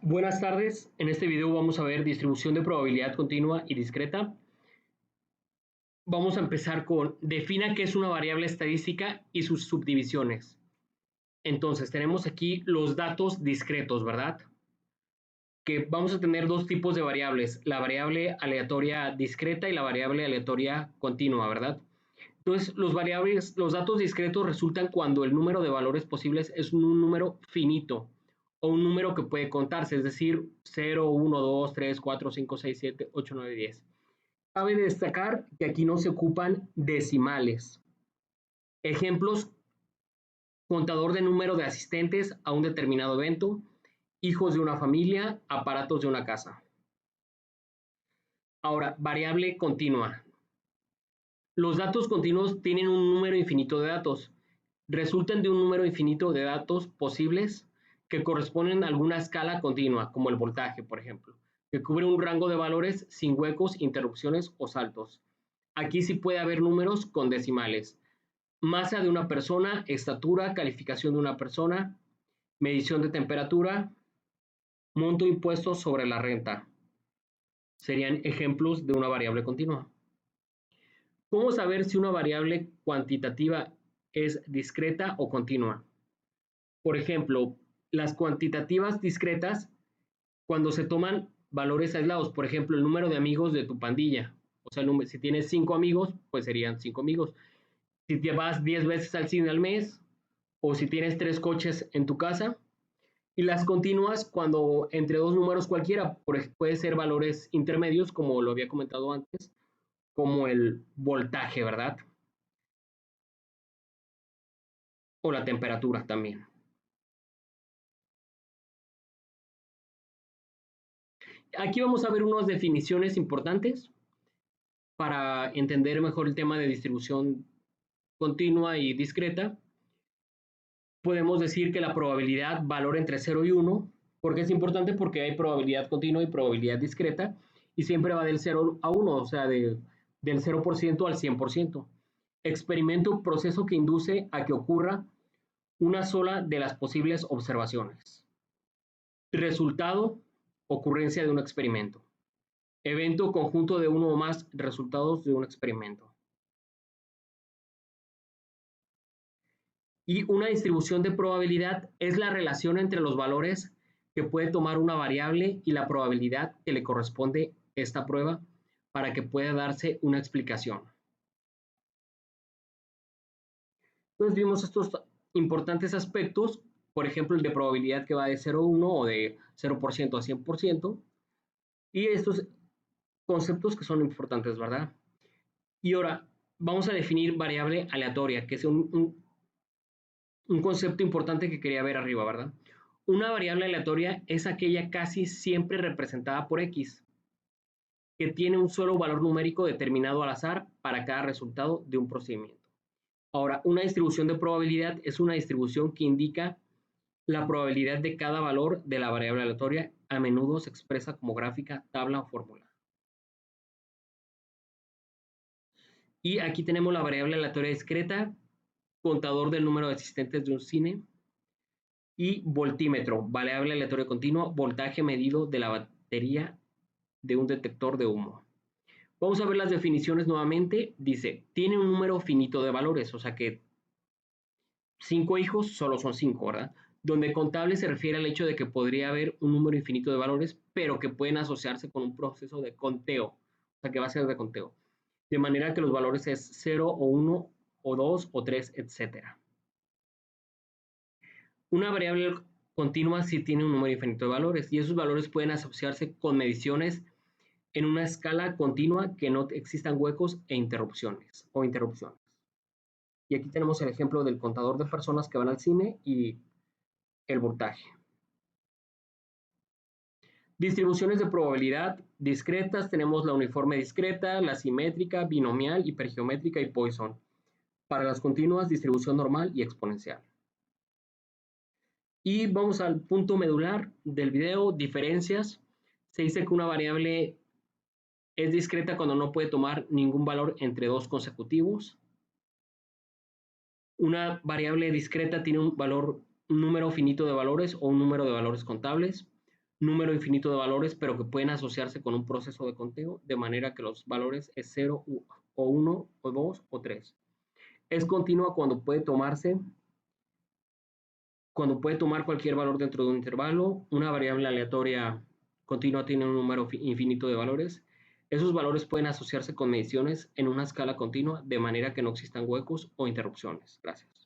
Buenas tardes, en este video vamos a ver distribución de probabilidad continua y discreta. Vamos a empezar con defina qué es una variable estadística y sus subdivisiones. Entonces tenemos aquí los datos discretos, ¿verdad? Que vamos a tener dos tipos de variables, la variable aleatoria discreta y la variable aleatoria continua, ¿verdad? Entonces los datos discretos resultan cuando el número de valores posibles es un número finito o un número que puede contarse, es decir, 0, 1, 2, 3, 4, 5, 6, 7, 8, 9, 10. Cabe destacar que aquí no se ocupan decimales. Ejemplos: contador de número de asistentes a un determinado evento, hijos de una familia, aparatos de una casa. Ahora, variable continua. Los datos continuos tienen un número infinito de datos. Resultan de un número infinito de datos posibles que corresponden a alguna escala continua, como el voltaje, por ejemplo, que cubre un rango de valores sin huecos, interrupciones o saltos. Aquí sí puede haber números con decimales. Masa de una persona, estatura, calificación de una persona, medición de temperatura, monto impuesto sobre la renta. Serían ejemplos de una variable continua. ¿Cómo saber si una variable cuantitativa es discreta o continua? Por ejemplo, las cuantitativas discretas, cuando se toman valores aislados, por ejemplo, el número de amigos de tu pandilla. O sea, si tienes 5 amigos, pues serían 5 amigos. Si te vas 10 veces al cine al mes, o si tienes 3 coches en tu casa. Y las continuas, cuando entre dos números cualquiera, puede ser valores intermedios, como lo había comentado antes, como el voltaje, ¿verdad? O la temperatura también. Aquí vamos a ver unas definiciones importantes para entender mejor el tema de distribución continua y discreta. Podemos decir que la probabilidad valora entre 0 y 1. ¿Por qué es importante? Porque hay probabilidad continua y probabilidad discreta, y siempre va del 0 a 1, o sea, del 0% al 100%. Experimento, proceso que induce a que ocurra una sola de las posibles observaciones. Resultado, ocurrencia de un experimento. Evento, conjunto de uno o más resultados de un experimento. Y una distribución de probabilidad es la relación entre los valores que puede tomar una variable y la probabilidad que le corresponde esta prueba para que pueda darse una explicación. Entonces vimos estos importantes aspectos, por ejemplo, el de probabilidad que va de 0 a 1 o de 0% a 100%, y estos conceptos que son importantes, ¿verdad? Y ahora vamos a definir variable aleatoria, que es un concepto importante que quería ver arriba, ¿verdad? Una variable aleatoria es aquella casi siempre representada por X, que tiene un solo valor numérico determinado al azar para cada resultado de un procedimiento. Ahora, una distribución de probabilidad es una distribución que indica la probabilidad de cada valor de la variable aleatoria. A menudo se expresa como gráfica, tabla o fórmula. Y aquí tenemos la variable aleatoria discreta, contador del número de asistentes de un cine, y voltímetro, variable aleatoria continua, voltaje medido de la batería de un detector de humo. Vamos a ver las definiciones nuevamente. Dice, tiene un número finito de valores, o sea que 5 hijos solo son 5, ¿verdad? Donde contable se refiere al hecho de que podría haber un número infinito de valores, pero que pueden asociarse con un proceso de conteo, o sea que va a ser de conteo. De manera que los valores es 0 o 1 o 2 o 3, etcétera. Una variable continua sí tiene un número infinito de valores, y esos valores pueden asociarse con mediciones en una escala continua que no existan huecos e interrupciones o interrupciones. Y aquí tenemos el ejemplo del contador de personas que van al cine y el voltaje. Distribuciones de probabilidad discretas, tenemos la uniforme discreta, la simétrica, binomial, hipergeométrica y Poisson. Para las continuas, distribución normal y exponencial. Y vamos al punto medular del video, diferencias. Se dice que una variable es discreta cuando no puede tomar ningún valor entre dos consecutivos. Una variable discreta tiene un número finito de valores o un número de valores contables. número infinito de valores, pero que pueden asociarse con un proceso de conteo, de manera que los valores es 0 o 1 o 2 o 3. Es continua cuando puede tomar cualquier valor dentro de un intervalo. Una variable aleatoria continua tiene un número infinito de valores. Esos valores pueden asociarse con mediciones en una escala continua, de manera que no existan huecos o interrupciones. Gracias.